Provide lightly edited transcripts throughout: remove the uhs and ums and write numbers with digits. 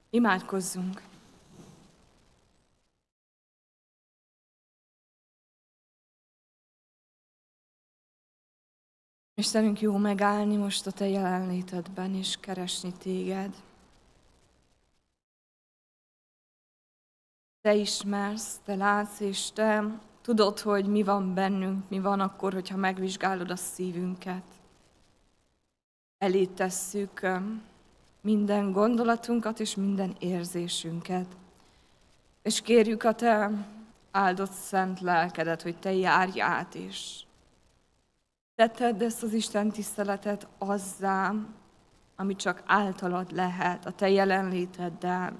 Imádkozzunk! Istenünk, jó megállni most a Te jelenlétedben, és keresni Téged. Te ismersz, Te látsz, és Te tudod, hogy mi van bennünk, mi van akkor, hogyha megvizsgálod a szívünket. Elé tesszük minden gondolatunkat és minden érzésünket. És kérjük a Te áldott szent lelkedet, hogy Te járj át, és Te tedd ezt az Isten tiszteletet azzá, ami csak általad lehet, a Te jelenléteddel.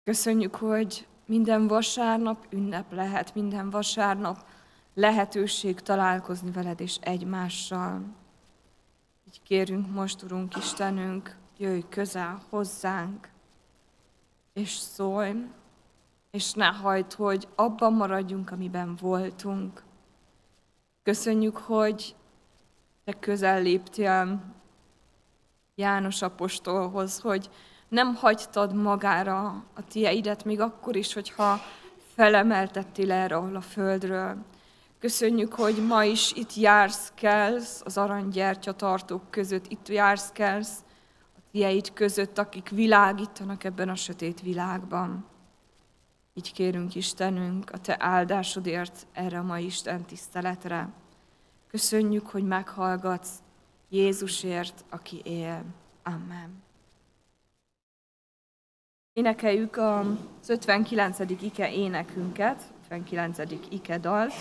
Köszönjük, hogy minden vasárnap ünnep lehet, minden vasárnap lehetőség találkozni veled és egymással. Így kérünk most, Urunk Istenünk, jöjj közel hozzánk, és szólj, és ne hagyd, hogy abban maradjunk, amiben voltunk. Köszönjük, hogy Te közel léptél János apostolhoz, hogy nem hagytad magára a tieidet, még akkor is, hogyha felemeltettél erre a földről. Köszönjük, hogy ma is itt jársz, kelsz az aranygyertyatartók között, itt jársz, kelsz a tieid között, akik világítanak ebben a sötét világban. Így kérünk, Istenünk, a Te áldásodért erre a mai Isten tiszteletre. Köszönjük, hogy meghallgatsz Jézusért, aki él. Amen. Énekeljük az 59. ike énekünket, 59. ike dalt.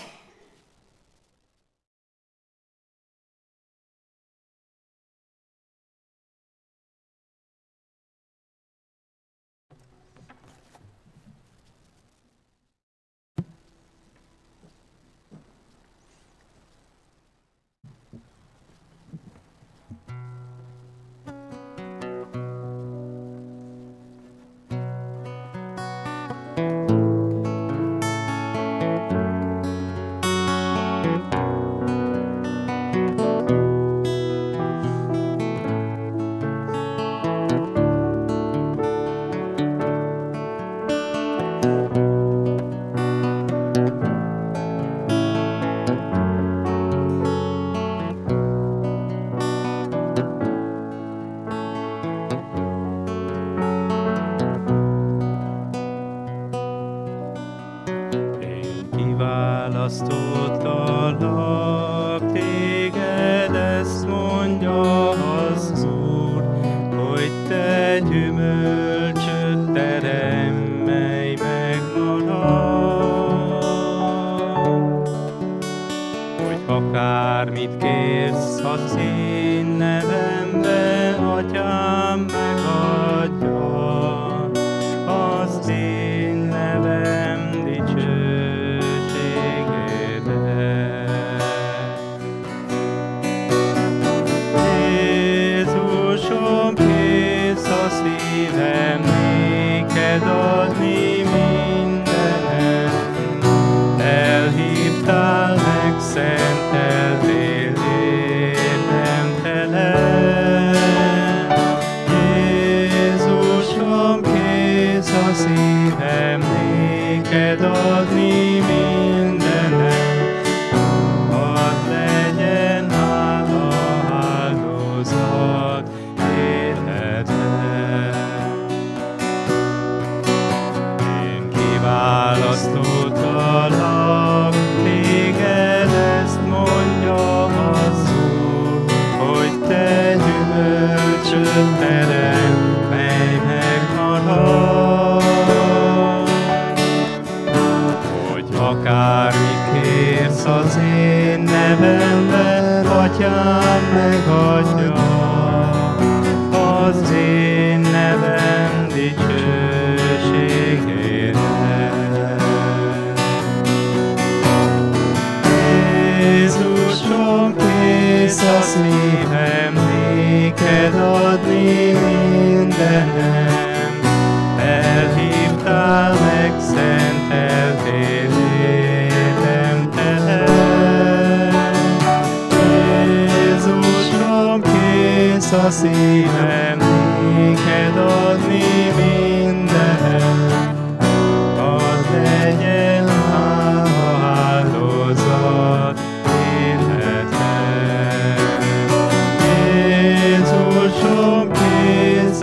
Választottalak téged, ezt mondja az Úr, hogy te gyümölcsöt teremj, megmarad. Hogy akármit kérsz az én nevemben, Atyám megadja az én nevem dicsőségére. Jézusom, kész a szívem néked adni mindenem. Elhívtál, megszenteltél, érdemtelen. Jézusom, kész a szívem néked adni mindenem. Hadd legyen hála áldozat életben. Én kiválasztottalak téged, ezt mondja az Úr, hogy te gyümölcsöt teremj, mely megmarad. Hogy akármit kérsz az én nevemben, Atyám megadja az én nevem dicsőségére. Jézusom, kész a szívem néked adni mindenem. Elhívtál, megszenteltél, érdemtelen. Jézusom, kész a szívem néked adni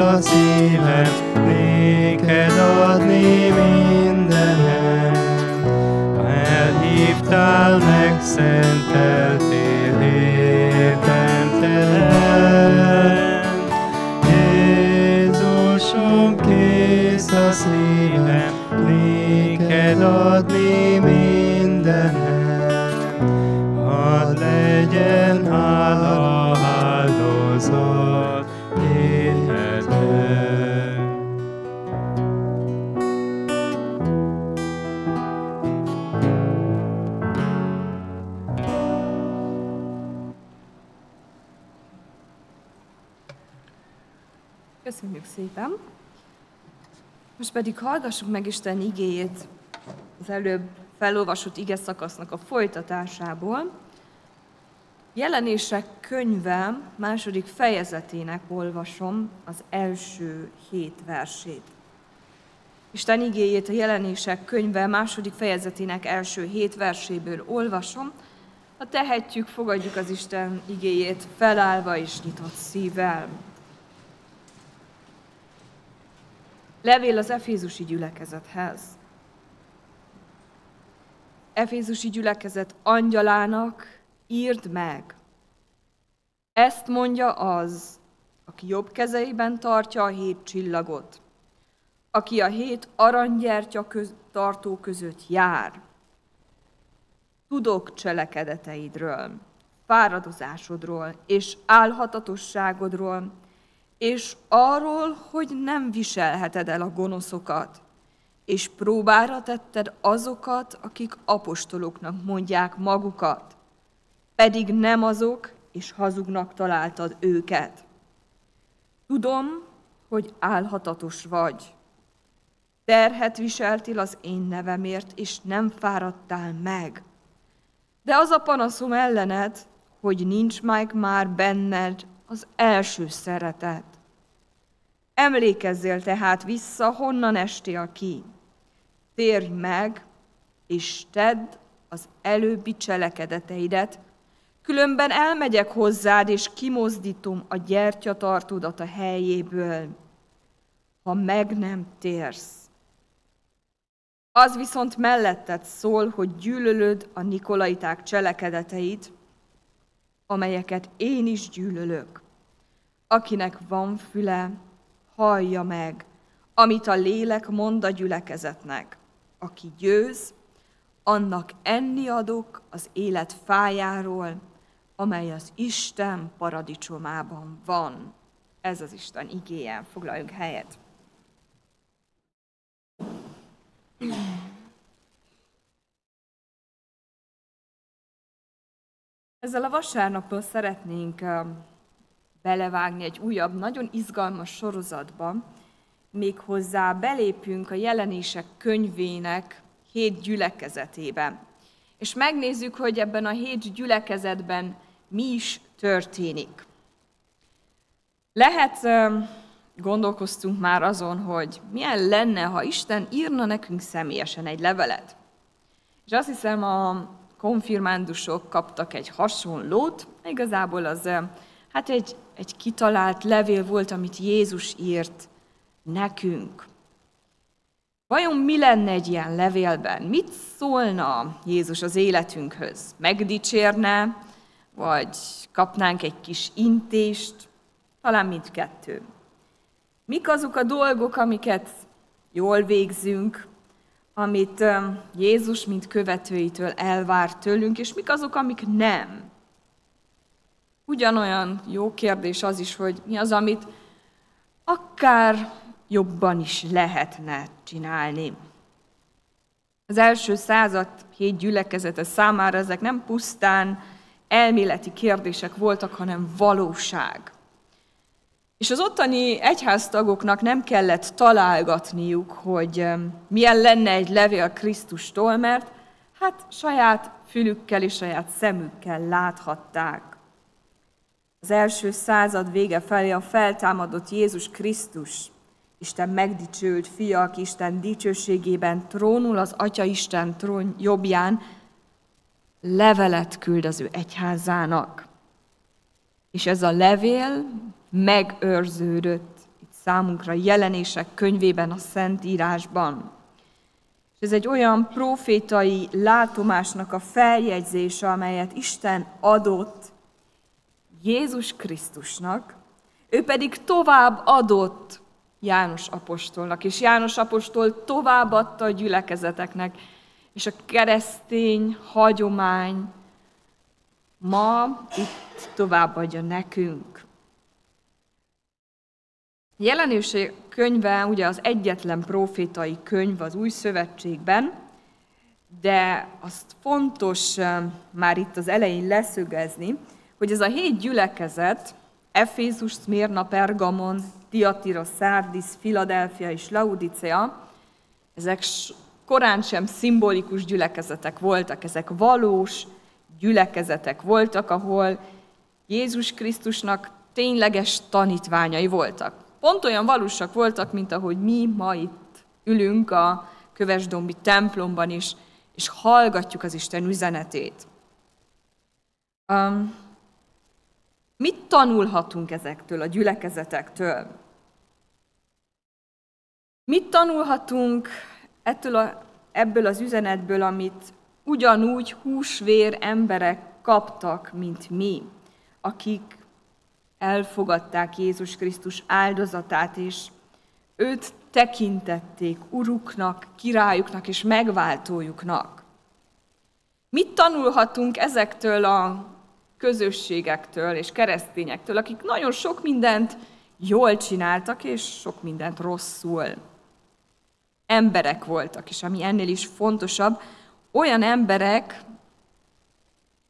a szívem, néked adni mindenem. Elhívtál, megszenteltél, érdemtelen. Jézusom, kész a szívem, néked adni mindenem. Hadd legyen hála áldozat életben. Köszönjük szépen! Most pedig hallgassuk meg Isten igéjét az előbb felolvasott ige szakasznak a folytatásából. Jelenések könyve második fejezetének olvasom az első 7 versét. Isten igéjét a Jelenések könyve második fejezetének első 7 verséből olvasom. Ha tehetjük, fogadjuk az Isten igéjét felállva és nyitott szívvel. Levél az efézusi gyülekezethez. Efézusi gyülekezet angyalának írd meg. Ezt mondja az, aki jobb kezeiben tartja a 7 csillagot, aki a 7 aranygyertya tartó között jár. Tudok cselekedeteidről, fáradozásodról és álhatatosságodról, és arról, hogy nem viselheted el a gonoszokat, és próbára tetted azokat, akik apostoloknak mondják magukat, pedig nem azok, és hazugnak találtad őket. Tudom, hogy álhatatos vagy. Terhet viseltél az én nevemért, és nem fáradtál meg. De az a panaszom ellened, hogy nincs meg már benned az első szeretet. Emlékezzél tehát vissza, honnan estél ki. Térj meg, és tedd az előbbi cselekedeteidet, különben elmegyek hozzád, és kimozdítom a gyertyatartódat a helyéből, ha meg nem térsz. Az viszont melletted szól, hogy gyűlölöd a nikolaiták cselekedeteit, amelyeket én is gyűlölök. Akinek van füle, hallja meg, amit a lélek mond a gyülekezetnek. Aki győz, annak enni adok az élet fájáról, amely az Isten paradicsomában van. Ez az Isten igéje. Foglaljunk helyet. Ezzel a vasárnappal szeretnénk belevágni egy újabb, nagyon izgalmas sorozatba, méghozzá belépünk a Jelenések könyvének 7 gyülekezetébe. És megnézzük, hogy ebben a 7 gyülekezetben mi is történik. Lehet, gondolkoztunk már azon, hogy milyen lenne, ha Isten írna nekünk személyesen egy levelet. És azt hiszem, a konfirmándusok kaptak egy hasonlót, igazából az egy kitalált levél volt, amit Jézus írt nekünk. Vajon mi lenne egy ilyen levélben? Mit szólna Jézus az életünkhöz? Megdicsérne, vagy kapnánk egy kis intést? Talán mindkettő. Mik azok a dolgok, amiket jól végzünk, amit Jézus, mint követőitől elvár tőlünk, és mik azok, amik nem? Ugyanolyan jó kérdés az is, hogy mi az, amit akár jobban is lehetne csinálni. Az első század 7 gyülekezete számára ezek nem pusztán elméleti kérdések voltak, hanem valóság. És az ottani egyháztagoknak nem kellett találgatniuk, hogy milyen lenne egy levél Krisztustól, mert saját fülükkel és saját szemükkel láthatták. Az első század vége felé a feltámadott Jézus Krisztus, Isten megdicsőült fia, aki Isten dicsőségében trónul az Atya Isten trón jobbján, levelet küld az ő egyházának. És ez a levél megőrződött itt számunkra Jelenések könyvében, a Szentírásban. És ez egy olyan profétai látomásnak a feljegyzése, amelyet Isten adott Jézus Krisztusnak, ő pedig tovább adott János apostolnak, és János apostol továbbadta a gyülekezeteknek, és a keresztény hagyomány ma itt továbbadja nekünk. Jelenések könyve ugye az egyetlen profétai könyv az Új Szövetségben, de azt fontos már itt az elején leszögezni, hogy ez a 7 gyülekezet, Efézus, Szmirna, Pergamon, Tiatira, Szárdis, Filadelfia és Laudicea, ezek korán sem szimbolikus gyülekezetek voltak, ezek valós gyülekezetek voltak, ahol Jézus Krisztusnak tényleges tanítványai voltak. Pont olyan valósak voltak, mint ahogy mi ma itt ülünk a Kövesdombi templomban is, és hallgatjuk az Isten üzenetét. Mit tanulhatunk ezektől a gyülekezetektől? Mit tanulhatunk ebből az üzenetből, amit ugyanúgy húsvér emberek kaptak, mint mi, akik elfogadták Jézus Krisztus áldozatát, és őt tekintették uruknak, királyuknak és megváltójuknak. Mit tanulhatunk ezektől a közösségektől és keresztényektől, akik nagyon sok mindent jól csináltak, és sok mindent rosszul? Emberek voltak, és ami ennél is fontosabb, olyan emberek,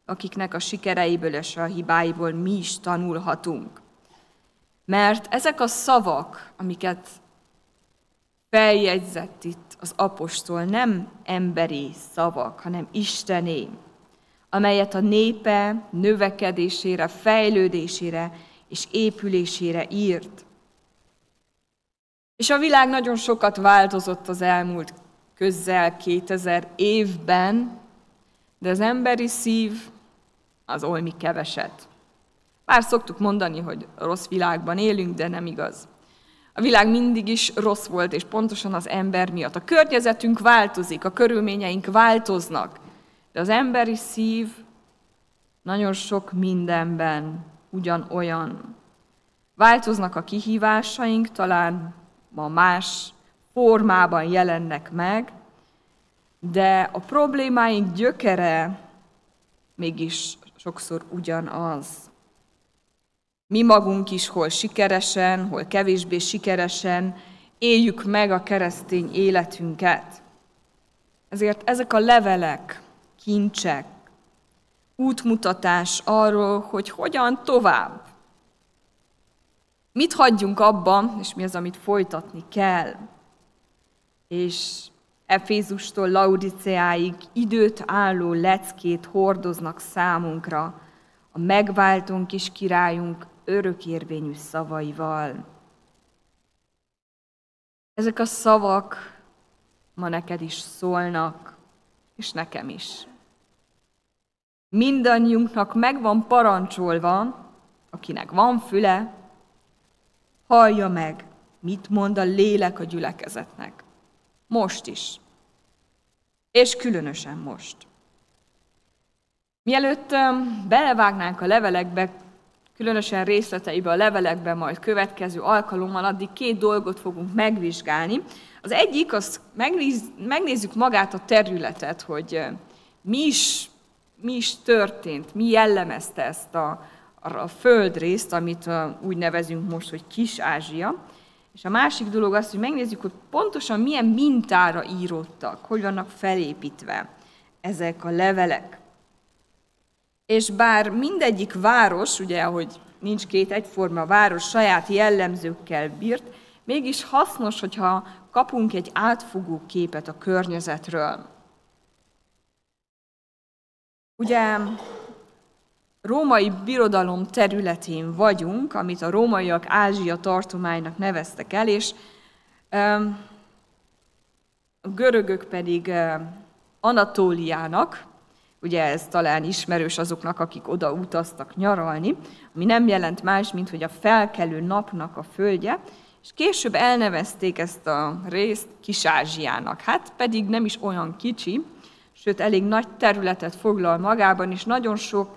akiknek a sikereiből és a hibáiból mi is tanulhatunk. Mert ezek a szavak, amiket feljegyzett itt az apostol, nem emberi szavak, hanem Istené, amelyet a népe növekedésére, fejlődésére és épülésére írt. És a világ nagyon sokat változott az elmúlt közel 2000 évben, de az emberi szív az olmi keveset. Bár szoktuk mondani, hogy rossz világban élünk, de nem igaz. A világ mindig is rossz volt, és pontosan az ember miatt. A környezetünk változik, a körülményeink változnak, de az emberi szív nagyon sok mindenben ugyanolyan. Változnak a kihívásaink, talán ma más formában jelennek meg, de a problémáink gyökere mégis sokszor ugyanaz. Mi magunk is hol sikeresen, hol kevésbé sikeresen éljük meg a keresztény életünket. Ezért ezek a levelek, kincsek, útmutatás arról, hogy hogyan tovább. Mit hagyjunk abba, és mi az, amit folytatni kell. És Efézustól Laodiceáig időt álló leckét hordoznak számunkra a megváltónk és királyunk örökérvényű szavaival. Ezek a szavak ma neked is szólnak, és nekem is. Mindannyiunknak meg van parancsolva, akinek van füle, hallja meg, mit mond a lélek a gyülekezetnek. Most is. És különösen most. Mielőtt belevágnánk a levelekbe, különösen részleteibe a levelekbe majd következő alkalommal, addig 2 dolgot fogunk megvizsgálni. Az egyik, az megnézzük magát a területet, hogy mi is történt, mi jellemezte ezt a földrészt, amit úgy nevezünk most, hogy Kis-Ázsia. És a másik dolog az, hogy megnézzük, hogy pontosan milyen mintára íródtak, hogy vannak felépítve ezek a levelek. És bár mindegyik város, ugye, ahogy nincs 2 egyforma város, saját jellemzőkkel bírt, mégis hasznos, hogyha kapunk egy átfogó képet a környezetről. Ugye római birodalom területén vagyunk, amit a rómaiak Ázsia tartománynak neveztek el, és a görögök pedig Anatóliának, ugye ez talán ismerős azoknak, akik oda utaztak nyaralni, ami nem jelent más, mint hogy a felkelő napnak a földje, és később elnevezték ezt a részt Kis-Ázsiának. Hát pedig nem is olyan kicsi, sőt elég nagy területet foglal magában, és nagyon sok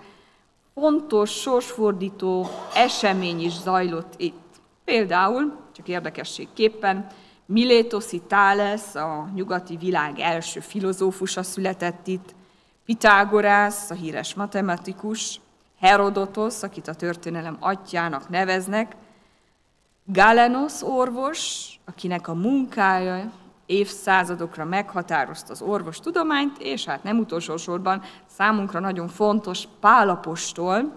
fontos, sorsfordító esemény is zajlott itt. Például, csak érdekességképpen, Milétoszi Thálesz, a nyugati világ első filozófusa született itt, Pitágorász, a híres matematikus, Herodotosz, akit a történelem atyjának neveznek, Galenos orvos, akinek a munkája évszázadokra meghatározta az orvostudományt, és hát nem utolsó sorban számunkra nagyon fontos Pál apostol,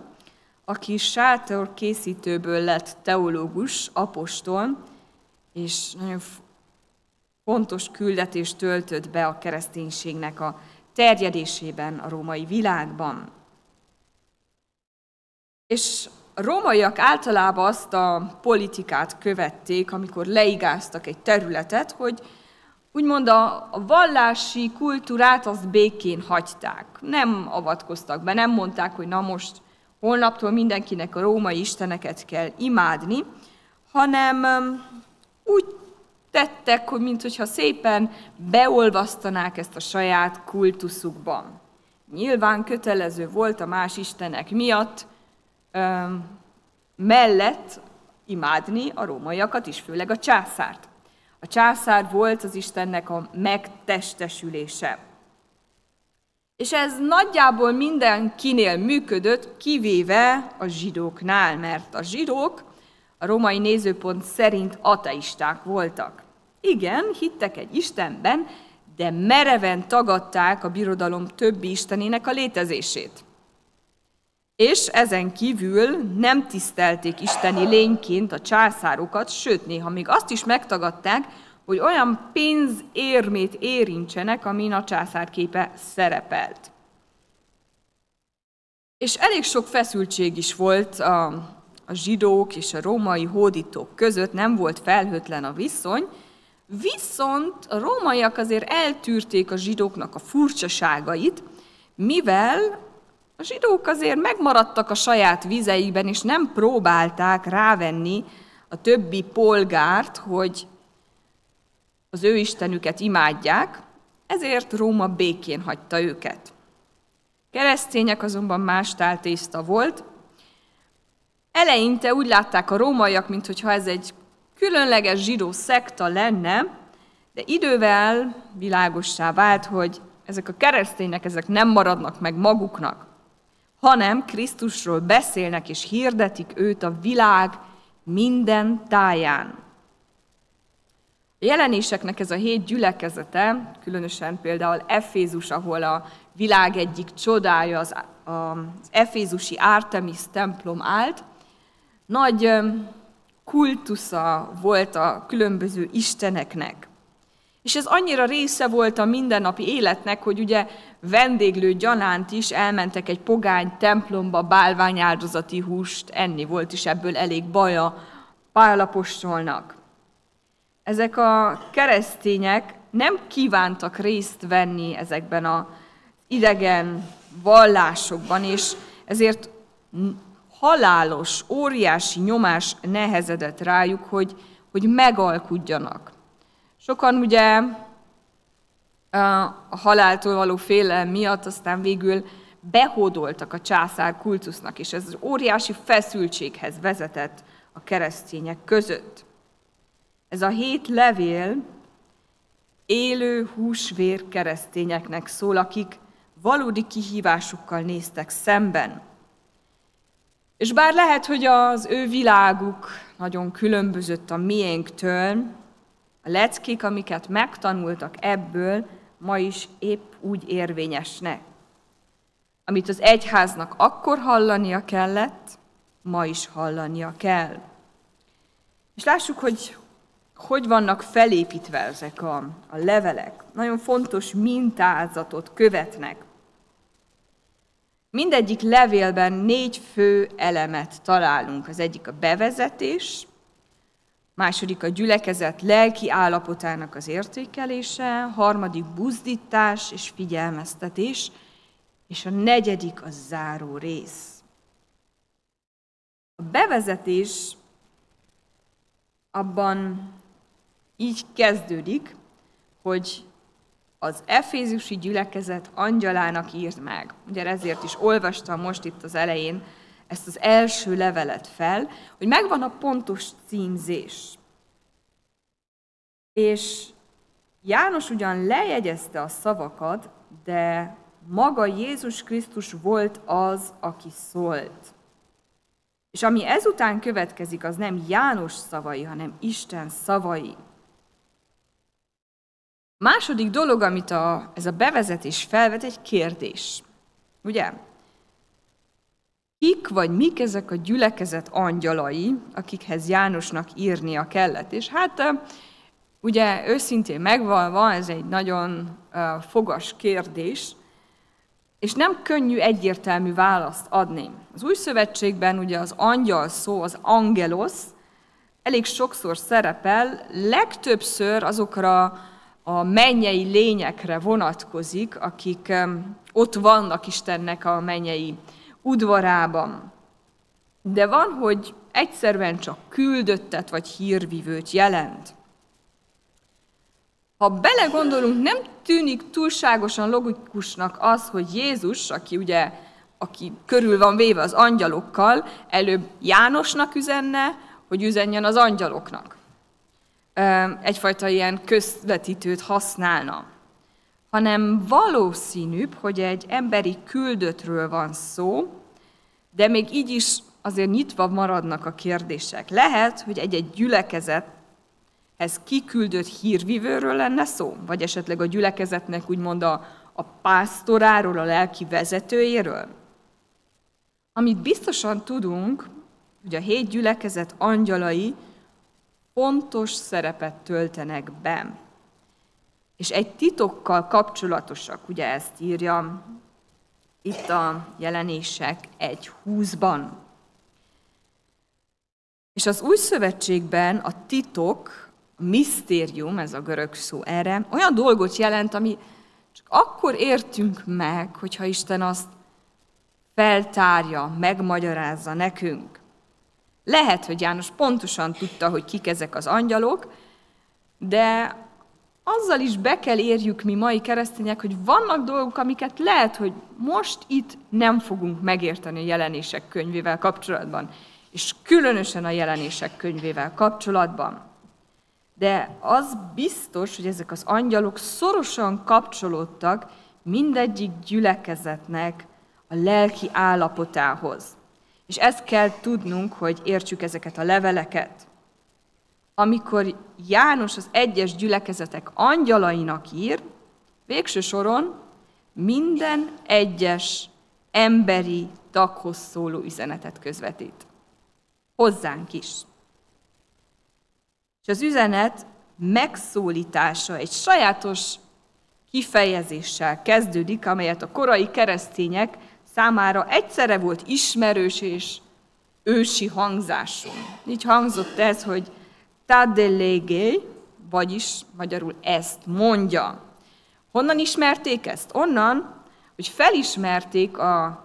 aki sátorkészítőből lett teológus, apostol, és nagyon fontos küldetést töltött be a kereszténységnek a terjedésében a római világban. És a rómaiak általában azt a politikát követték, amikor leigáztak egy területet, hogy úgymond a vallási kultúrát azt békén hagyták. Nem avatkoztak be, nem mondták, hogy na most holnaptól mindenkinek a római isteneket kell imádni, hanem úgy tettek, hogy mintha szépen beolvasztanák ezt a saját kultuszukban. Nyilván kötelező volt a más istenek miatt mellett imádni a rómaiakat is, főleg a császárt. A császár volt az Istennek a megtestesülése. És ez nagyjából mindenkinél működött, kivéve a zsidóknál, mert a zsidók a római nézőpont szerint ateisták voltak. Igen, hittek egy Istenben, de mereven tagadták a birodalom többi istenének a létezését. És ezen kívül nem tisztelték isteni lényként a császárokat, sőt, néha még azt is megtagadták, hogy olyan pénzérmét érintsenek, amin a császár képe szerepelt. És elég sok feszültség is volt a zsidók és a római hódítók között, nem volt felhőtlen a viszony, viszont a rómaiak azért eltűrték a zsidóknak a furcsaságait, mivel a zsidók azért megmaradtak a saját vizeikben, és nem próbálták rávenni a többi polgárt, hogy az ő istenüket imádják, ezért Róma békén hagyta őket. Keresztények azonban más táltészta volt. Eleinte úgy látták a rómaiak, mintha ez egy különleges zsidó szekta lenne, de idővel világossá vált, hogy ezek a keresztények ezek nem maradnak meg maguknak, hanem Krisztusról beszélnek és hirdetik őt a világ minden táján. A jelenéseknek ez a 7 gyülekezete, különösen például Efézus, ahol a világ egyik csodája, az efézusi Artemis templom állt, nagy kultusza volt a különböző isteneknek. És ez annyira része volt a mindennapi életnek, hogy ugye vendéglő gyanánt is elmentek egy pogány templomba bálványáldozati húst enni, volt is ebből elég baja Pál apostolnak. Ezek a keresztények nem kívántak részt venni ezekben az idegen vallásokban, és ezért halálos, óriási nyomás nehezedett rájuk, hogy megalkudjanak. Sokan ugye a haláltól való félelem miatt aztán végül behódoltak a császár kultusznak, és ez óriási feszültséghez vezetett a keresztények között. Ez a 7 levél élő húsvér keresztényeknek szól, akik valódi kihívásokkal néztek szemben. És bár lehet, hogy az ő világuk nagyon különbözött a miénktől, a leckék, amiket megtanultak ebből, ma is épp úgy érvényesnek. Amit az egyháznak akkor hallania kellett, ma is hallania kell. És lássuk, hogy vannak felépítve ezek a levelek. Nagyon fontos mintázatot követnek. Mindegyik levélben 4 fő elemet találunk. Az egyik a bevezetés, második a gyülekezet lelki állapotának az értékelése, harmadik buzdítás és figyelmeztetés, és a negyedik a záró rész. A bevezetés abban így kezdődik, hogy az efézusi gyülekezet angyalának írd meg. Ugye ezért is olvastam most itt az elején ezt az első levelet fel, hogy megvan a pontos címzés. És János ugyan lejegyezte a szavakat, de maga Jézus Krisztus volt az, aki szólt. És ami ezután következik, az nem János szavai, hanem Isten szavai. Második dolog, amit ez a bevezetés felvet, egy kérdés. Ugye? Kik vagy mik ezek a gyülekezet angyalai, akikhez Jánosnak írnia kellett? És hát ugye őszintén megvalva, ez egy nagyon fogas kérdés, és nem könnyű egyértelmű választ adni. Az Új Szövetségben ugye az angyal szó, az angelos, elég sokszor szerepel, legtöbbször azokra a mennyei lényekre vonatkozik, akik ott vannak Istennek a mennyei udvarában. De van, hogy egyszerűen csak küldöttet vagy hírvivőt jelent. Ha belegondolunk, nem tűnik túlságosan logikusnak az, hogy Jézus, aki körül van véve az angyalokkal, előbb Jánosnak üzenne, hogy üzenjen az angyaloknak. Egyfajta ilyen közvetítőt használna. Hanem valószínűbb, hogy egy emberi küldöttről van szó, de még így is azért nyitva maradnak a kérdések. Lehet, hogy egy gyülekezethez kiküldött hírvivőről lenne szó, vagy esetleg a gyülekezetnek úgymond a pásztoráról, a lelki vezetőjéről. Amit biztosan tudunk, hogy a 7 gyülekezet angyalai fontos szerepet töltenek be. És egy titokkal kapcsolatosak, ugye ezt írja itt a Jelenések 1:20-ban. És az Új Szövetségben a titok, a misztérium, ez a görög szó erre, olyan dolgot jelent, ami csak akkor értünk meg, hogyha Isten azt feltárja, megmagyarázza nekünk. Lehet, hogy János pontosan tudta, hogy kik ezek az angyalok, de azzal is be kell érjük mi mai keresztények, hogy vannak dolgok, amiket lehet, hogy most itt nem fogunk megérteni a Jelenések könyvével kapcsolatban, és különösen a Jelenések könyvével kapcsolatban. De az biztos, hogy ezek az angyalok szorosan kapcsolódtak mindegyik gyülekezetnek a lelki állapotához. És ezt kell tudnunk, hogy értsük ezeket a leveleket. Amikor János az egyes gyülekezetek angyalainak ír, végső soron minden egyes emberi taghoz szóló üzenetet közvetít. Hozzánk is. És az üzenet megszólítása egy sajátos kifejezéssel kezdődik, amelyet a korai keresztények számára egyszerre volt ismerős és ősi hangzású. Így hangzott ez, hogy ta delege, vagyis magyarul ezt mondja. Honnan ismerték ezt? Onnan, hogy felismerték a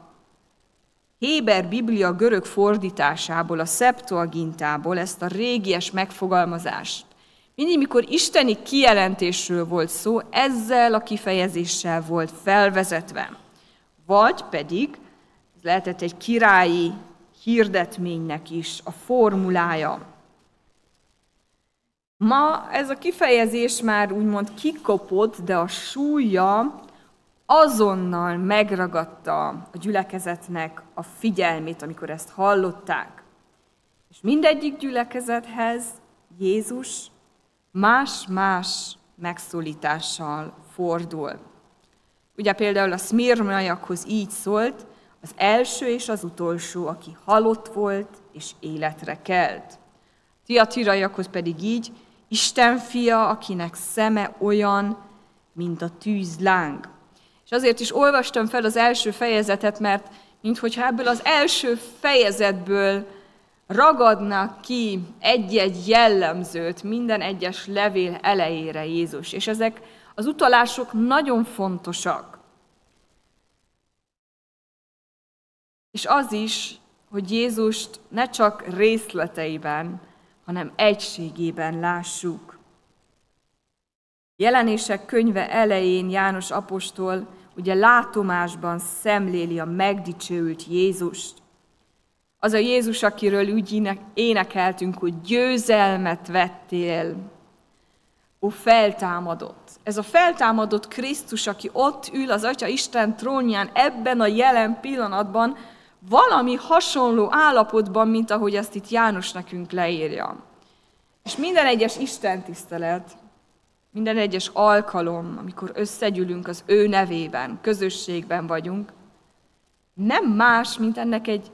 Héber Biblia görög fordításából, a Septuagintából ezt a régies megfogalmazást. Mindig, mikor isteni kijelentésről volt szó, ezzel a kifejezéssel volt felvezetve. Vagy pedig, ez lehetett egy királyi hirdetménynek is a formulája. Ma ez a kifejezés már úgymond kikopott, de a súlya azonnal megragadta a gyülekezetnek a figyelmét, amikor ezt hallották. És mindegyik gyülekezethez Jézus más-más megszólítással fordul. Ugye például a szmirnaiakhoz így szólt, az első és az utolsó, aki halott volt és életre kelt. Tiatiraiakhoz pedig így, Isten fia, akinek szeme olyan, mint a tűzláng. És azért is olvastam fel az első fejezetet, mert minthogyha ebből az első fejezetből ragadnak ki egy-egy jellemzőt minden egyes levél elejére Jézus. És ezek az utalások nagyon fontosak. És az is, hogy Jézust ne csak részleteiben, hanem egységében lássuk. Jelenések könyve elején János apostol ugye látomásban szemléli a megdicsőült Jézust. Az a Jézus, akiről úgy énekeltünk, hogy győzelmet vettél, ó, feltámadott. Ez a feltámadott Krisztus, aki ott ül az Atya Isten trónján ebben a jelen pillanatban, valami hasonló állapotban, mint ahogy ezt itt János nekünk leírja. És minden egyes istentisztelet, minden egyes alkalom, amikor összegyűlünk az ő nevében, közösségben vagyunk, nem más, mint ennek egy,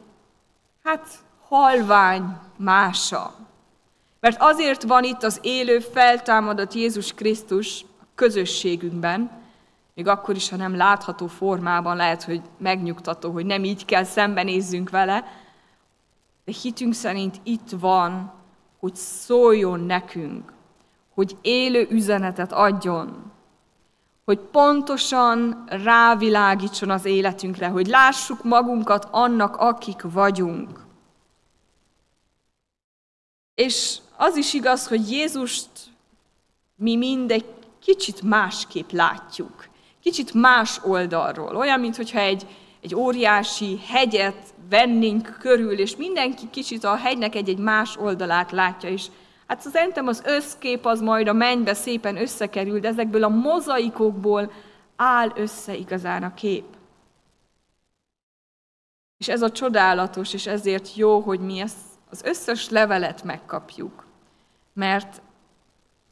halvány mása. Mert azért van itt az élő, feltámadott Jézus Krisztus a közösségünkben, még akkor is, ha nem látható formában, lehet, hogy megnyugtató, hogy nem így kell szembenézzünk vele, de hitünk szerint itt van, hogy szóljon nekünk, hogy élő üzenetet adjon, hogy pontosan rávilágítson az életünkre, hogy lássuk magunkat annak, akik vagyunk. És az is igaz, hogy Jézust mi mindegy kicsit másképp látjuk, kicsit más oldalról. Olyan, mintha egy óriási hegyet vennénk körül, és mindenki kicsit a hegynek egy más oldalát látja is. Hát szerintem az összkép az majd a mennybe szépen összekerül, de ezekből a mozaikokból áll össze igazán a kép. És ez a csodálatos, és ezért jó, hogy mi ezt az összes levelet megkapjuk. Mert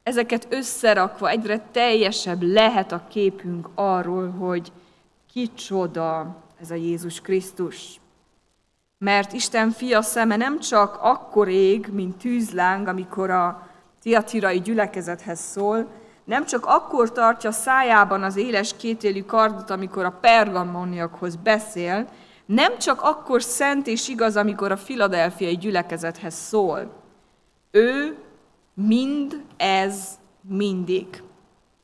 ezeket összerakva egyre teljesebb lehet a képünk arról, hogy kicsoda ez a Jézus Krisztus. Mert Isten fia szeme nem csak akkor ég, mint tűzláng, amikor a tiatirai gyülekezethez szól, nem csak akkor tartja szájában az éles kétélű kardot, amikor a pergamoniakhoz beszél, nem csak akkor szent és igaz, amikor a filadelfiai gyülekezethez szól. Ő mind ez mindig.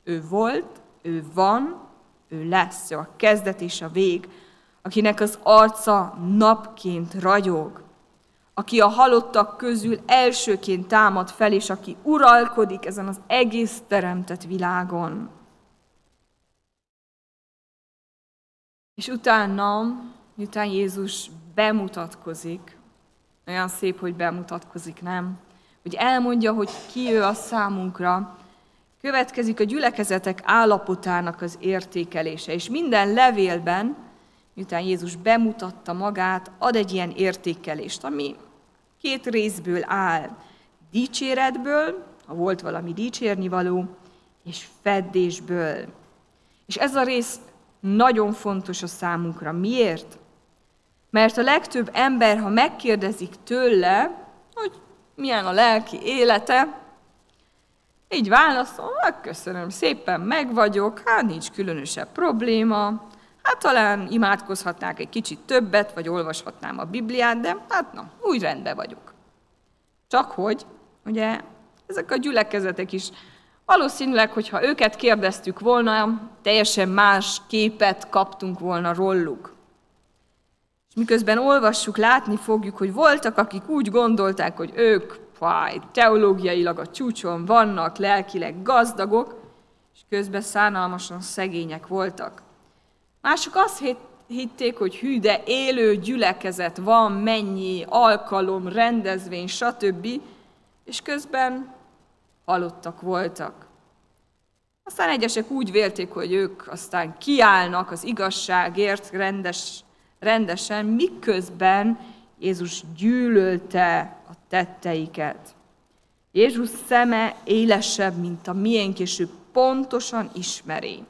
Ő volt, ő van, ő lesz, ő a kezdet és a vég, akinek az arca napként ragyog, aki a halottak közül elsőként támad fel, és aki uralkodik ezen az egész teremtett világon. És utána, miután Jézus bemutatkozik, olyan szép, hogy bemutatkozik, nem? Hogy elmondja, hogy ki ő a számunkra, következik a gyülekezetek állapotának az értékelése, és minden levélben, miután Jézus bemutatta magát, ad egy ilyen értékelést, ami 2 részből áll. Dicséretből, ha volt valami dicsérnivaló, és feddésből. És ez a rész nagyon fontos a számunkra. Miért? Mert a legtöbb ember, ha megkérdezik tőle, hogy milyen a lelki élete, így válaszol, köszönöm szépen, meg vagyok, nincs különösebb probléma, talán imádkozhatnák egy kicsit többet, vagy olvashatnám a Bibliát, de úgy rendben vagyok. Csak hogy, ugye, ezek a gyülekezetek is valószínűleg, hogyha őket kérdeztük volna, teljesen más képet kaptunk volna róluk. És miközben olvassuk, látni fogjuk, hogy voltak, akik úgy gondolták, hogy ők teológiailag a csúcson vannak, lelkileg gazdagok, és közben szánalmasan szegények voltak. Mások azt hitték, hogy hű, de élő gyülekezet van, mennyi alkalom, rendezvény, stb., és közben halottak voltak. Aztán egyesek úgy vélték, hogy ők aztán kiállnak az igazságért rendesen, miközben Jézus gyűlölte a tetteiket. Jézus szeme élesebb, mint a miénk, és ő pontosan ismeri.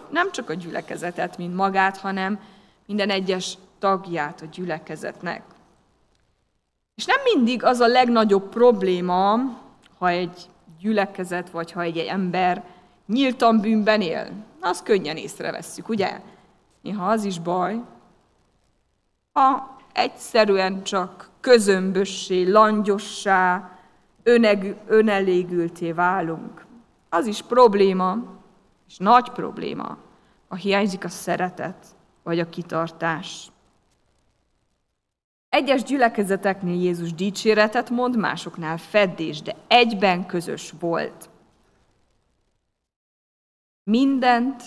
Nem csak a gyülekezetet, mint magát, hanem minden egyes tagját a gyülekezetnek. És nem mindig az a legnagyobb probléma, ha egy gyülekezet, vagy ha egy ember nyíltan bűnben él. Azt könnyen észrevesszük, ugye? Néha az is baj, ha egyszerűen csak közömbössé, langyossá, önelégülté válunk. Az is probléma, és nagy probléma, ha hiányzik a szeretet, vagy a kitartás. Egyes gyülekezeteknél Jézus dicséretet mond, másoknál feddés, de egyben közös volt. Mindent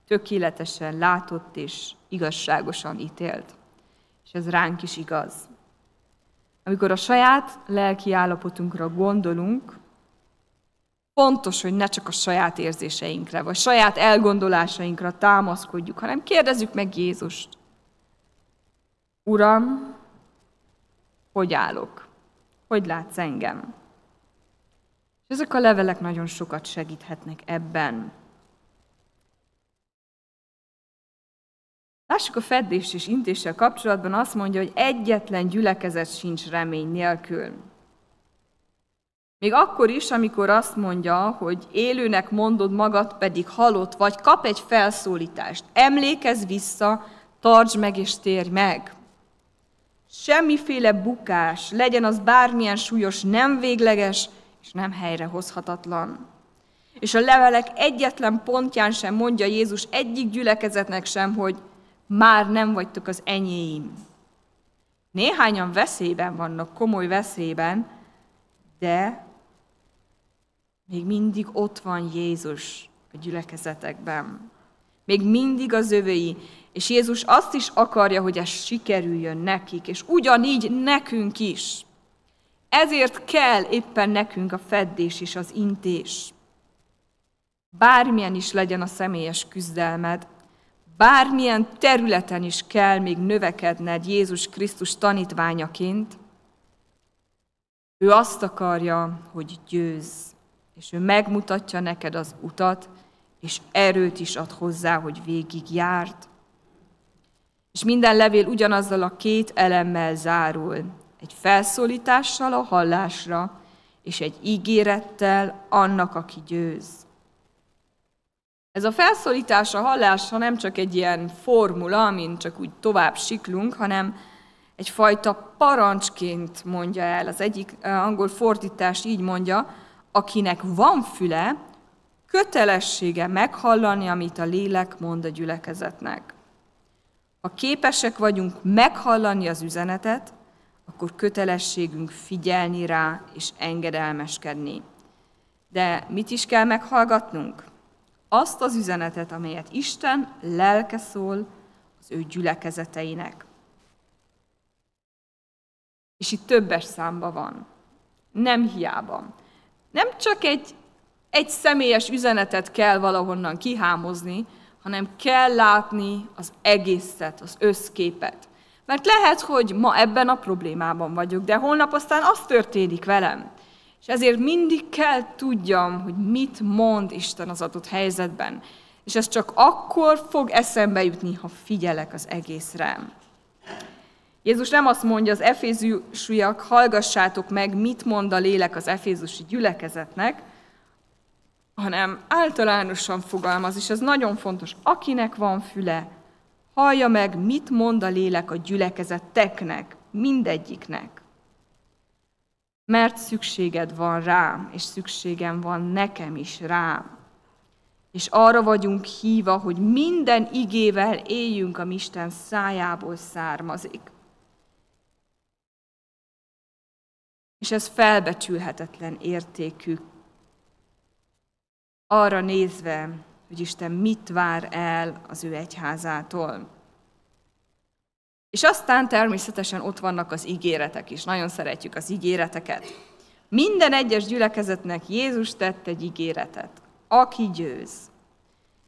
tökéletesen látott és igazságosan ítélt. És ez ránk is igaz. Amikor a saját lelki állapotunkra gondolunk, fontos, hogy ne csak a saját érzéseinkre, vagy saját elgondolásainkra támaszkodjuk, hanem kérdezzük meg Jézust. Uram, hogy állok? Hogy látsz engem? És ezek a levelek nagyon sokat segíthetnek ebben. Lássuk a feddés és intéssel kapcsolatban azt mondja, hogy egyetlen gyülekezet sincs remény nélkül. Még akkor is, amikor azt mondja, hogy élőnek mondod magad, pedig halott vagy, kap egy felszólítást. Emlékezz vissza, tartsd meg és térj meg. Semmiféle bukás, legyen az bármilyen súlyos, nem végleges és nem helyrehozhatatlan. És a levelek egyetlen pontján sem mondja Jézus egyik gyülekezetnek sem, hogy már nem vagytok az enyém. Néhányan veszélyben vannak, komoly veszélyben, de még mindig ott van Jézus a gyülekezetekben. Még mindig az övéi. És Jézus azt is akarja, hogy ez sikerüljön nekik, és ugyanígy nekünk is. Ezért kell éppen nekünk a feddés és az intés. Bármilyen is legyen a személyes küzdelmed, bármilyen területen is kell még növekedned Jézus Krisztus tanítványaként, ő azt akarja, hogy győzz, és ő megmutatja neked az utat, és erőt is ad hozzá, hogy végig járd. És minden levél ugyanazzal a két elemmel zárul, egy felszólítással a hallásra, és egy ígérettel annak, aki győz. Ez a felszólítás a hallásra nem csak egy ilyen formula, amin csak úgy tovább siklunk, hanem egyfajta parancsként mondja el. Az egyik angol fordítás így mondja, akinek van füle, kötelessége meghallani, amit a lélek mond a gyülekezetnek. Ha képesek vagyunk meghallani az üzenetet, akkor kötelességünk figyelni rá és engedelmeskedni. De mit is kell meghallgatnunk? Azt az üzenetet, amelyet Isten lelke szól az ő gyülekezeteinek. És itt többes számba van. Nem hiába. Nem csak egy személyes üzenetet kell valahonnan kihámozni, hanem kell látni az egészet, az összképet. Mert lehet, hogy ma ebben a problémában vagyok, de holnap aztán az történik velem. És ezért mindig kell tudjam, hogy mit mond Isten az adott helyzetben. És ez csak akkor fog eszembe jutni, ha figyelek az egészre. Jézus nem azt mondja az efézusiak, hallgassátok meg, mit mond a lélek az efézusi gyülekezetnek, hanem általánosan fogalmaz, és ez nagyon fontos. Akinek van füle, hallja meg, mit mond a lélek a gyülekezeteknek, mindegyiknek. Mert szükséged van rá, és szükségem van nekem is rá. És arra vagyunk hívva, hogy minden igével éljünk, ami Isten szájából származik. És ez felbecsülhetetlen értékű. Arra nézve, hogy Isten mit vár el az ő egyházától. És aztán természetesen ott vannak az ígéretek is. Nagyon szeretjük az ígéreteket. Minden egyes gyülekezetnek Jézus tett egy ígéretet. Aki győz.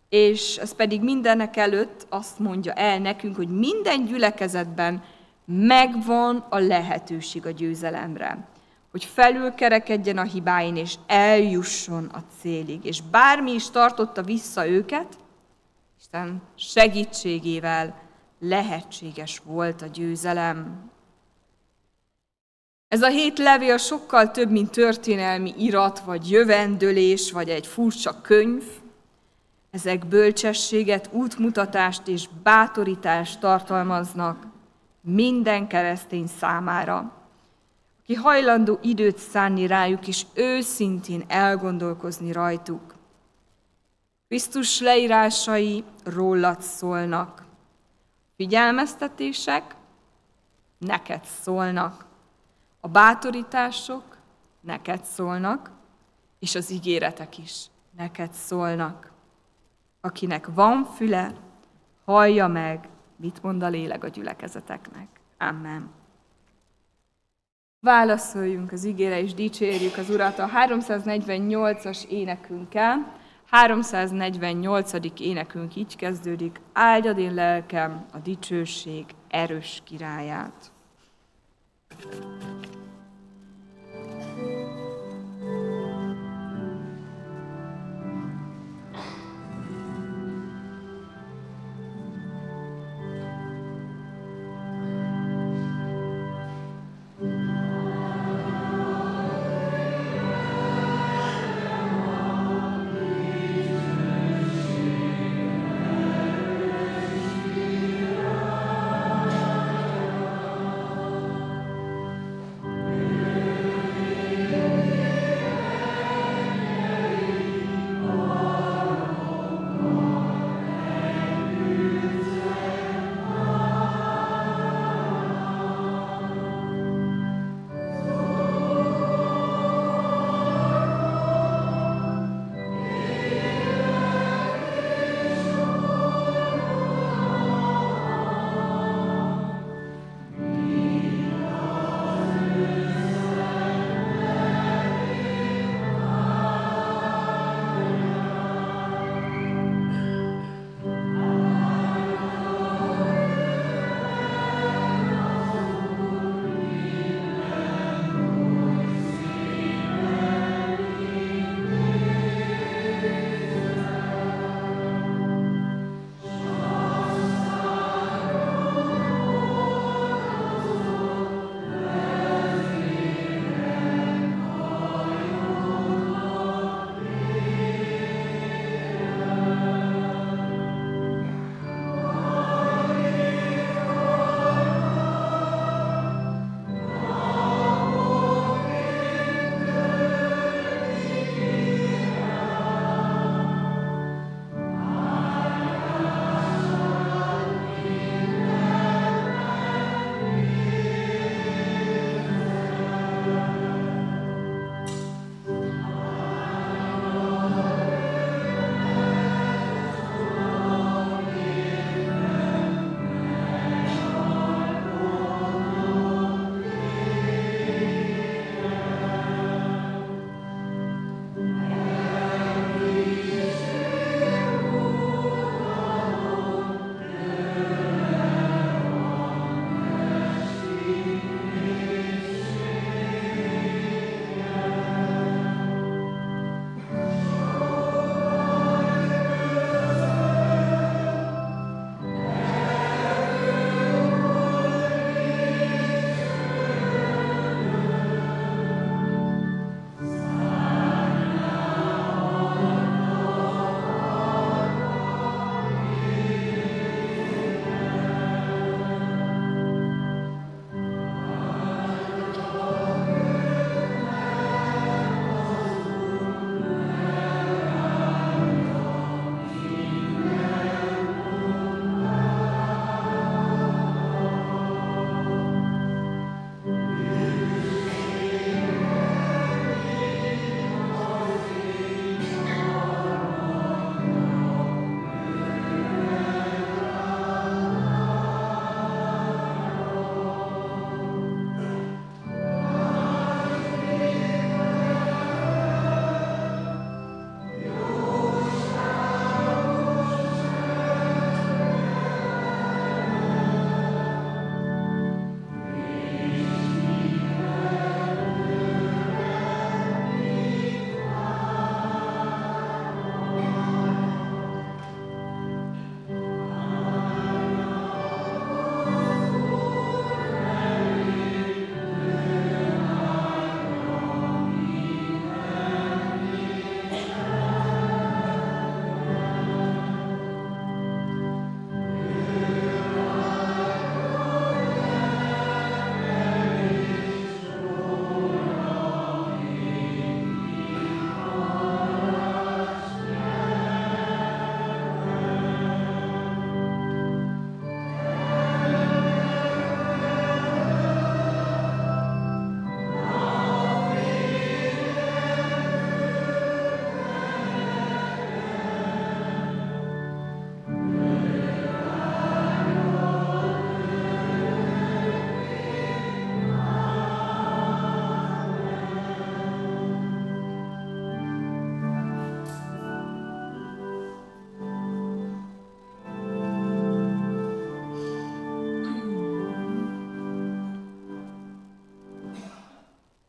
És ez pedig mindenek előtt azt mondja el nekünk, hogy minden gyülekezetben megvan a lehetőség a győzelemre. Hogy felülkerekedjen a hibáin, és eljusson a célig. És bármi is tartotta vissza őket, Isten segítségével lehetséges volt a győzelem. Ez a 7 levél sokkal több, mint történelmi irat, vagy jövendőlés, vagy egy furcsa könyv. Ezek bölcsességet, útmutatást és bátorítást tartalmaznak minden keresztény számára, aki hajlandó időt szánni rájuk, és őszintén elgondolkozni rajtuk. Krisztus leírásai rólad szólnak. Figyelmeztetések, neked szólnak. A bátorítások neked szólnak, és az ígéretek is neked szólnak. Akinek van füle, hallja meg, mit mond a lélek a gyülekezeteknek. Amen. Válaszoljunk az igére, és dicsérjük az Urat a 348-as énekünkkel. 348. énekünk így kezdődik: áldjad én lelkem a dicsőség erős királyát.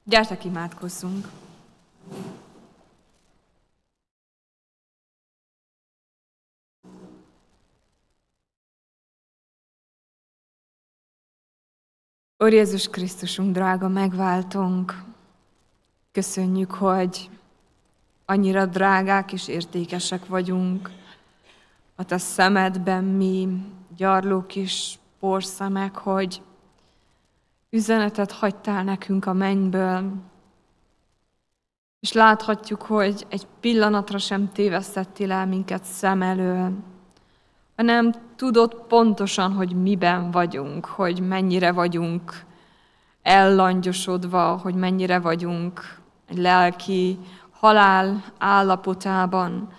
Gyertek, imádkozzunk! Úr Jézus Krisztusunk, drága megváltónk, köszönjük, hogy annyira drágák és értékesek vagyunk. A te szemedben mi gyarló kis porszemek, hogy üzenetet hagytál nekünk a mennyből, és láthatjuk, hogy egy pillanatra sem tévesztettél el minket szem elől, hanem tudod pontosan, hogy miben vagyunk, hogy mennyire vagyunk ellangyosodva, hogy mennyire vagyunk egy lelki halál állapotában,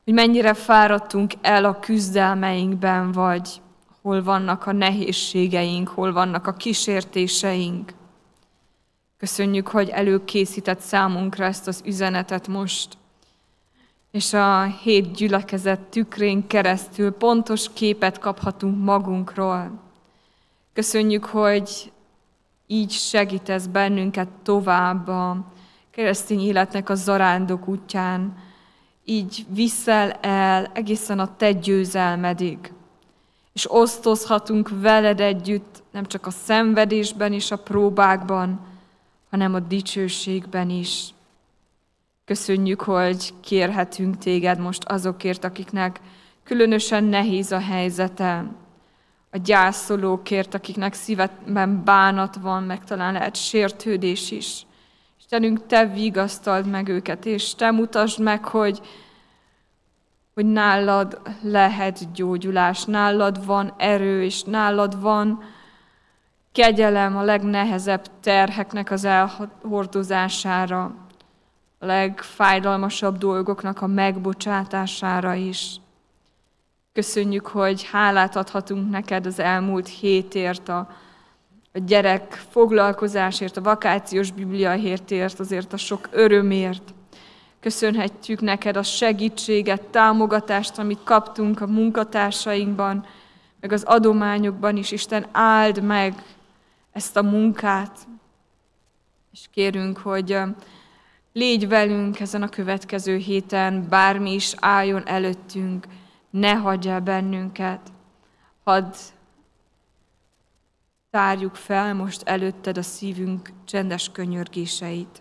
hogy mennyire fáradtunk el a küzdelmeinkben, vagy hol vannak a nehézségeink, hol vannak a kísértéseink. Köszönjük, hogy előkészített számunkra ezt az üzenetet most, és a 7 gyülekezet tükrén keresztül pontos képet kaphatunk magunkról. Köszönjük, hogy így segítesz bennünket tovább a keresztény életnek a zarándok útján, így viszel el egészen a te győzelmedig. És osztozhatunk veled együtt, nem csak a szenvedésben és a próbákban, hanem a dicsőségben is. Köszönjük, hogy kérhetünk téged most azokért, akiknek különösen nehéz a helyzete, a gyászolókért, akiknek szívben bánat van, meg talán lehet sértődés is. Istenünk, te vigasztald meg őket, és te mutasd meg, hogy nálad lehet gyógyulás, nálad van erő, és nálad van kegyelem a legnehezebb terheknek az elhordozására, a legfájdalmasabb dolgoknak a megbocsátására is. Köszönjük, hogy hálát adhatunk neked az elmúlt hétért, a gyerek foglalkozásért, a vakációs bibliahétért, azért a sok örömért. Köszönhetjük neked a segítséget, támogatást, amit kaptunk a munkatársainkban, meg az adományokban is. Isten, áld meg ezt a munkát, és kérünk, hogy légy velünk ezen a következő héten, bármi is álljon előttünk, ne hagyj el bennünket. Hadd tárjuk fel most előtted a szívünk csendes könyörgéseit.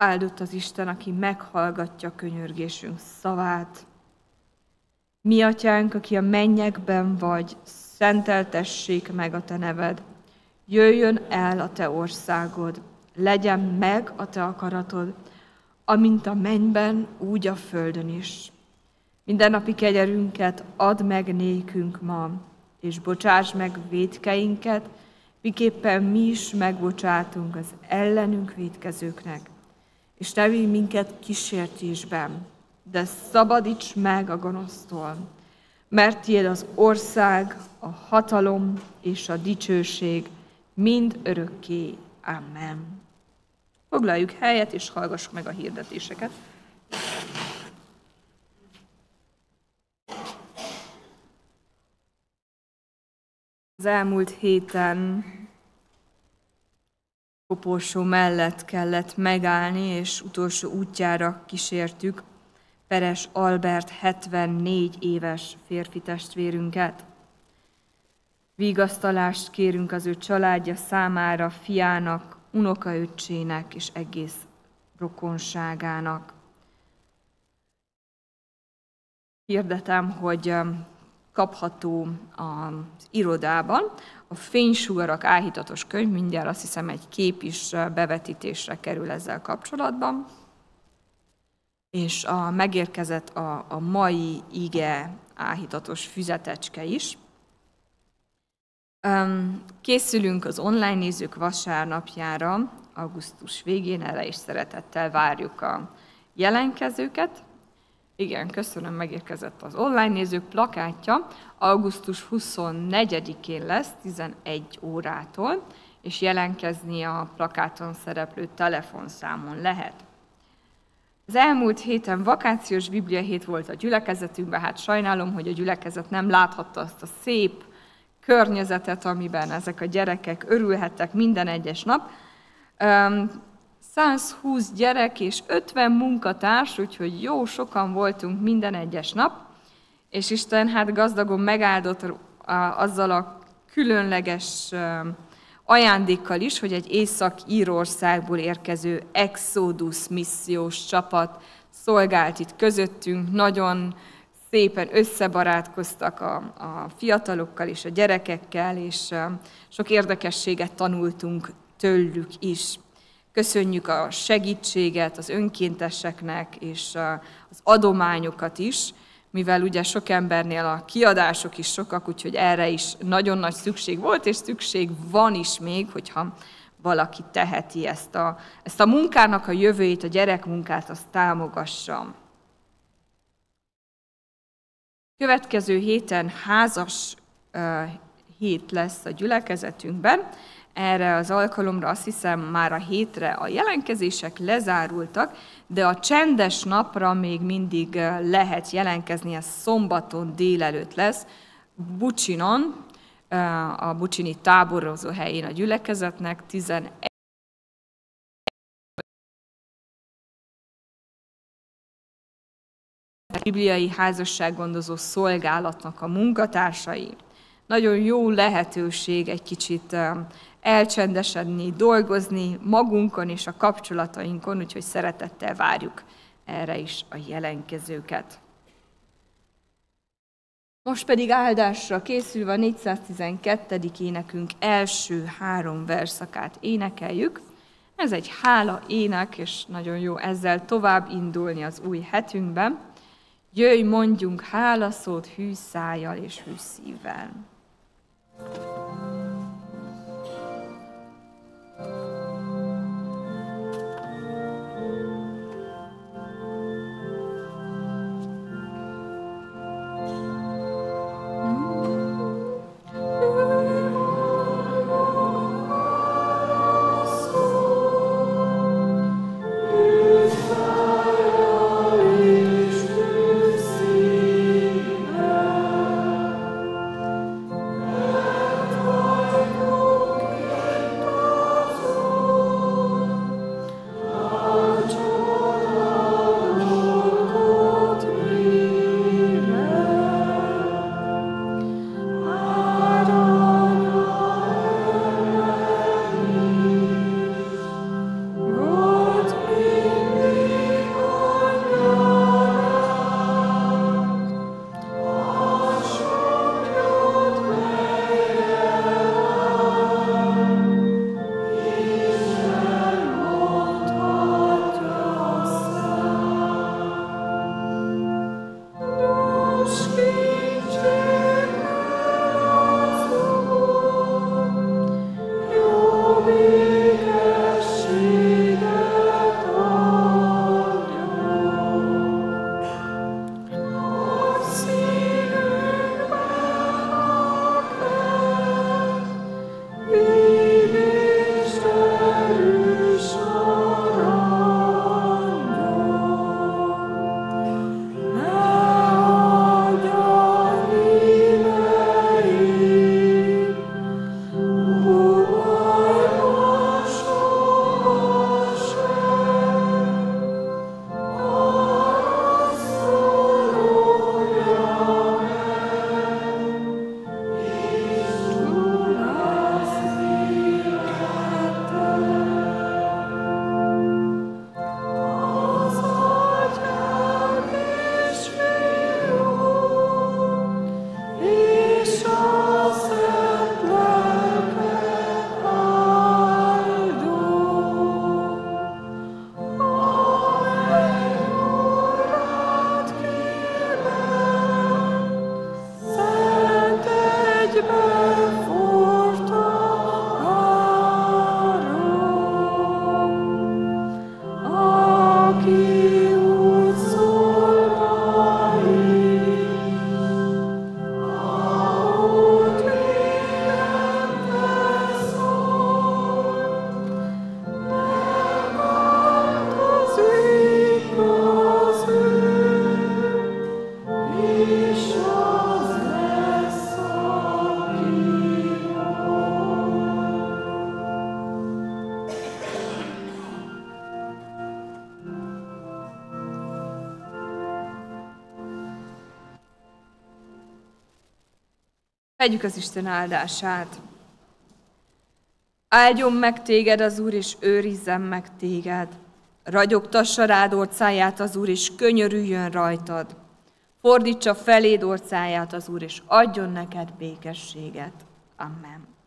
Áldott az Isten, aki meghallgatja könyörgésünk szavát. Mi atyánk, aki a mennyekben vagy, szenteltessék meg a te neved. Jöjjön el a te országod, legyen meg a te akaratod, amint a mennyben, úgy a földön is. Mindennapi kegyelünket add meg nékünk ma, és bocsáss meg vétkeinket, miképpen mi is megbocsátunk az ellenünk vétkezőknek. És ne vigy minket kísértésben, de szabadíts meg a gonosztól, mert tiéd az ország, a hatalom és a dicsőség mind örökké. Amen. Foglaljuk helyet, és hallgassuk meg a hirdetéseket. Az elmúlt héten koporsó mellett kellett megállni, és utolsó útjára kísértük Peres Albert 74 éves férfi testvérünket. Vigasztalást kérünk az ő családja számára, fiának, unokaöccsének és egész rokonságának. Hirdetem, hogy kapható az irodában a Fénysugarak áhítatos könyv, mindjárt azt hiszem egy kép is bevetítésre kerül ezzel kapcsolatban, és megérkezett a mai ige áhítatos füzetecske is. Készülünk az online nézők vasárnapjára, augusztus végén, erre is szeretettel várjuk a jelentkezőket. Igen, köszönöm, megérkezett az online nézők plakátja. Augusztus 24-én lesz, 11 órától, és jelentkezni a plakáton szereplő telefonszámon lehet. Az elmúlt héten vakációs Biblia hét volt a gyülekezetünkben, hát sajnálom, hogy a gyülekezet nem láthatta azt a szép környezetet, amiben ezek a gyerekek örülhettek minden egyes nap. 120 gyerek és 50 munkatárs, úgyhogy jó sokan voltunk minden egyes nap, és Isten hát gazdagon megáldott azzal a különleges ajándékkal is, hogy egy Észak-Írországból érkező Exodus missziós csapat szolgált itt közöttünk, nagyon szépen összebarátkoztak a fiatalokkal és a gyerekekkel, és sok érdekességet tanultunk tőlük is. Köszönjük a segítséget az önkénteseknek és az adományokat is, mivel ugye sok embernél a kiadások is sokak, úgyhogy erre is nagyon nagy szükség volt, és szükség van is még, hogyha valaki teheti ezt a munkának a jövőjét, a gyerekmunkát, azt támogassa. Következő héten házas hét lesz a gyülekezetünkben. Erre az alkalomra azt hiszem már a hétre a jelentkezések lezárultak, de a csendes napra még mindig lehet jelentkezni, ez szombaton délelőtt lesz, Bucsinon, a bucsini táborozó helyén a gyülekezetnek 11. A bibliai házassággondozó szolgálatnak a munkatársai. Nagyon jó lehetőség egy kicsit elcsendesedni, dolgozni magunkon és a kapcsolatainkon, úgyhogy szeretettel várjuk erre is a jelentkezőket. Most pedig áldásra készülve a 412. énekünk első 3 verszakát énekeljük. Ez egy hála ének, és nagyon jó ezzel tovább indulni az új hetünkben. Jöjj, mondjunk hálaszót hű szájjal és hű szívvel. Vegyük az Isten áldását. Áldjon meg téged az Úr, és őrizzen meg téged. Ragyogtassa rád orcáját az Úr, és könyörüljön rajtad. Fordítsa feléd orcáját az Úr, és adjon neked békességet. Amen.